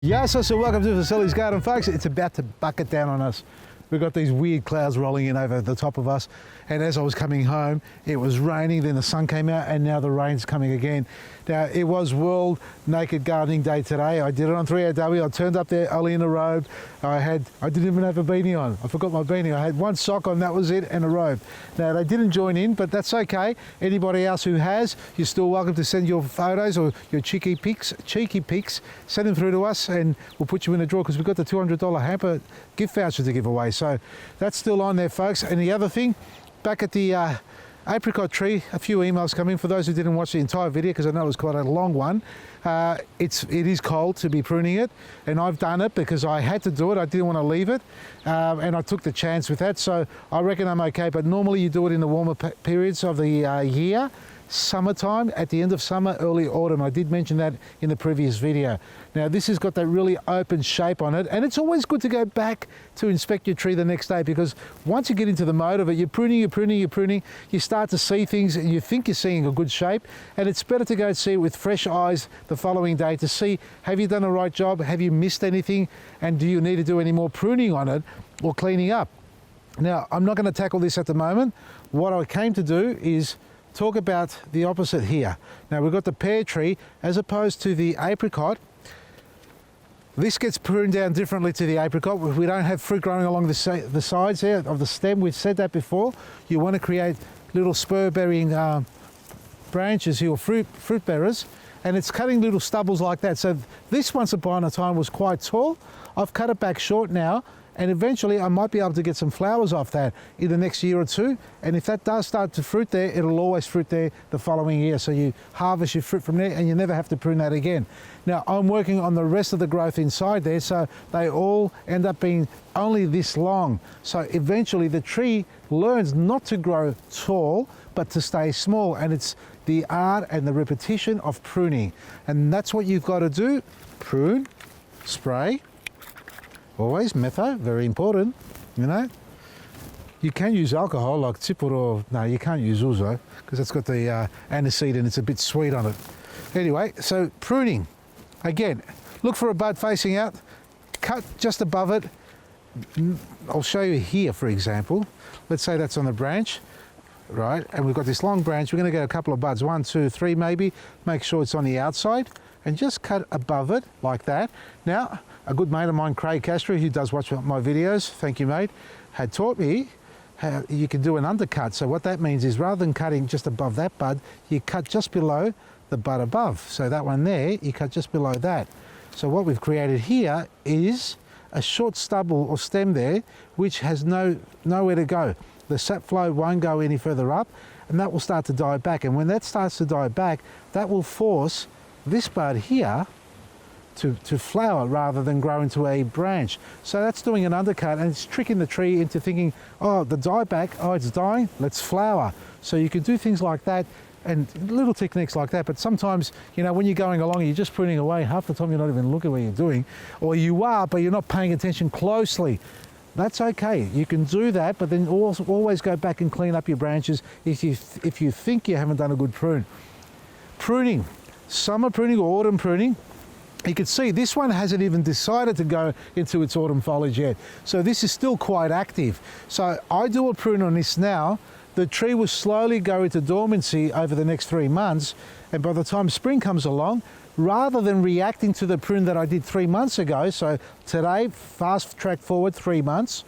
Yes, so welcome to Vasili's Garden, folks. It's about to bucket down on us. We've got these weird clouds rolling in over the top of us, and as I was coming home, it was raining, then the sun came out, and now the rain's coming again. Now, it was World Naked Gardening Day today. I did it on 3AW. I turned up there early in a robe. I didn't even have a beanie on. I forgot my beanie. I had one sock on, that was it, and a robe. Now, they didn't join in, but that's okay. Anybody else who has, you're still welcome to send your photos or your cheeky pics, send them through to us, and we'll put you in a draw because we've got the $200 hamper gift voucher to give away. So that's still on there, folks. And the other thing, back at the apricot tree, a few emails come in for those who didn't watch the entire video because I know it was quite a long one. It is cold to be pruning it, and I've done it because I had to do it. I didn't want to leave it, and I took the chance with that, so I reckon I'm okay. But normally you do it in the warmer periods of the year, summertime, at the end of summer, early autumn. I did mention that in the previous video. Now this has got that really open shape on it, and it's always good to go back to inspect your tree the next day, because once you get into the mode of it, you're pruning, you start to see things and you think you're seeing a good shape, and it's better to go and see it with fresh eyes the following day to see, have you done the right job, have you missed anything, and do you need to do any more pruning on it or cleaning up. Now, I'm not going to tackle this at the moment. What I came to do is talk about the opposite here. Now, we've got the pear tree as opposed to the apricot. This gets pruned down differently to the apricot. We don't have fruit growing along the sides here of the stem. We've said that before. You want to create little spur-bearing branches here, or fruit bearers, and it's cutting little stubbles like that. So this, once upon a time, was quite tall. I've cut it back short now, and eventually I might be able to get some flowers off that in the next year or two. And if that does start to fruit there, it'll always fruit there the following year. So you harvest your fruit from there and you never have to prune that again. Now, I'm working on the rest of the growth inside there, so they all end up being only this long. So eventually the tree learns not to grow tall, but to stay small. And it's the art and the repetition of pruning. And that's what you've got to do. Prune, spray. Always metho, very important, you know. You can use alcohol like Tipur, or no, you can't use ouzo because it's got the aniseed and it's a bit sweet on it. Anyway, so pruning. Again, look for a bud facing out, cut just above it. I'll show you here, for example. Let's say that's on the branch, right? And we've got this long branch. We're going to get a couple of buds, 1, 2, 3 maybe. Make sure it's on the outside and just cut above it like that. Now, a good mate of mine, Craig Castro, who does watch my videos, thank you mate, had taught me how you can do an undercut. So what that means is, rather than cutting just above that bud, you cut just below the bud above. So that one there, you cut just below that. So what we've created here is a short stubble or stem there, which has nowhere to go. The sap flow won't go any further up, and that will start to die back. And when that starts to die back, that will force this bud here to flower rather than grow into a branch. So that's doing an undercut, and it's tricking the tree into thinking, oh, the dieback, oh, it's dying, let's flower. So you can do things like that and little techniques like that. But sometimes, you know, when you're going along, you're just pruning away, half the time you're not even looking what you're doing, or you are, but you're not paying attention closely. That's okay, you can do that, but then always go back and clean up your branches if you think you haven't done a good prune. Pruning, summer pruning or autumn pruning. You can see this one hasn't even decided to go into its autumn foliage yet. So this is still quite active. So I do a prune on this now. The tree will slowly go into dormancy over the next 3 months. And by the time spring comes along, rather than reacting to the prune that I did 3 months ago, so today, fast track forward 3 months,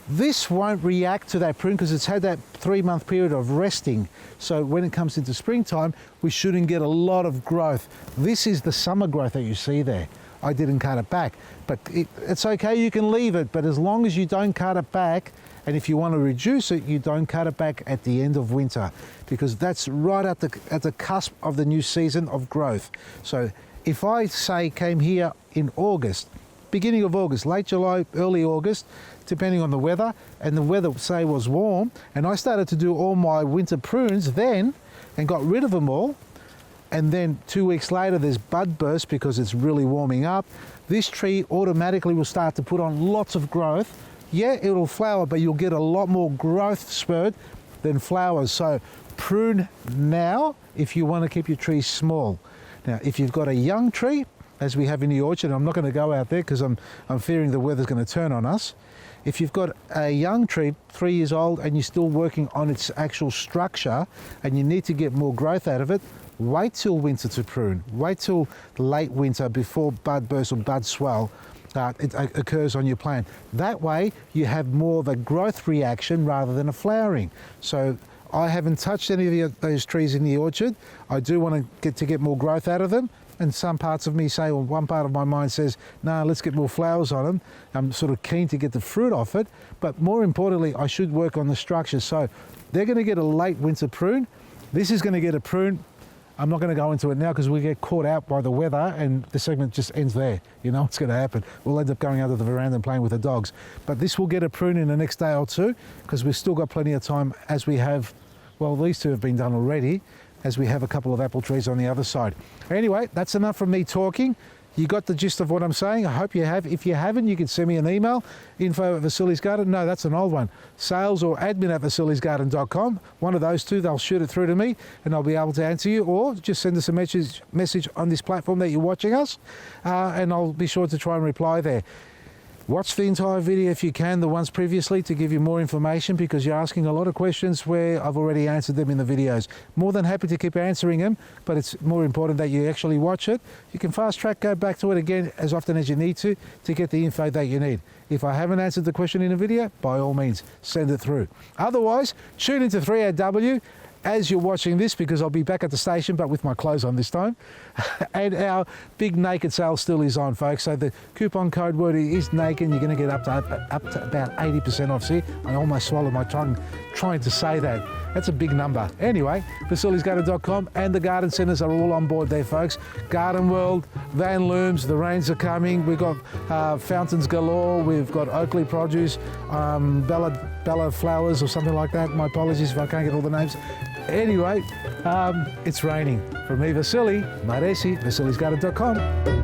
this won't react to that prune because it's had that 3-month period of resting. So when it comes into springtime, we shouldn't get a lot of growth. This is the summer growth that you see there. I didn't cut it back, but it's okay, you can leave it, but as long as you don't cut it back, and if you want to reduce it, you don't cut it back at the end of winter, because that's right at the cusp of the new season of growth. So if I say came here in August, beginning of August, late July, early August, depending on the weather, and the weather, say, was warm, and I started to do all my winter prunes then and got rid of them all, and then 2 weeks later there's bud burst because it's really warming up, this tree automatically will start to put on lots of growth. Yeah, it'll flower, but you'll get a lot more growth spurt than flowers. So prune now if you want to keep your trees small. Now, if you've got a young tree, as we have in the orchard. I'm not going to go out there because I'm fearing the weather's going to turn on us. If you've got a young tree, 3 years old, and you're still working on its actual structure and you need to get more growth out of it, wait till winter to prune. Wait till late winter before bud burst or bud swell it occurs on your plant. That way you have more of a growth reaction rather than a flowering. So I haven't touched any of those trees in the orchard. I do want to get more growth out of them. And some parts of me say, or one part of my mind says, no, let's get more flowers on them. I'm sort of keen to get the fruit off it. But more importantly, I should work on the structure. So they're going to get a late winter prune. This is going to get a prune. I'm not going to go into it now because we get caught out by the weather and the segment just ends there. You know what's going to happen. We'll end up going out to the veranda and playing with the dogs. But this will get a prune in the next day or two because we've still got plenty of time as we have, well, these two have been done already, as we have a couple of apple trees on the other side. Anyway, that's enough from me talking. You got the gist of what I'm saying? I hope you have. If you haven't, you can send me an email, info@Vasili'sGarden. No, that's an old one. Sales or admin@Vasili'sGarden.com. One of those two, they'll shoot it through to me and I'll be able to answer you, or just send us a message on this platform that you're watching us and I'll be sure to try and reply there. Watch the entire video if you can, the ones previously, to give you more information because you're asking a lot of questions where I've already answered them in the videos. More than happy to keep answering them, but it's more important that you actually watch it. You can fast track, go back to it again as often as you need to get the info that you need. If I haven't answered the question in a video, by all means, send it through. Otherwise, tune into 3AW as you're watching this because I'll be back at the station, but with my clothes on this time. And our big naked sale still is on, folks. So the coupon code word is naked. You're going to get up to about 80% off. See, I almost swallowed my tongue trying to say that. That's a big number. Anyway, Vasili'sGarden.com and the garden centres are all on board there, folks. Garden World, Van Looms, the rains are coming. We've got fountains galore. We've got Oakley Produce, Bella Flowers or something like that. My apologies if I can't get all the names. Anyway, it's raining. From me, Vasili, Maresi, Vasili'sGarden.com.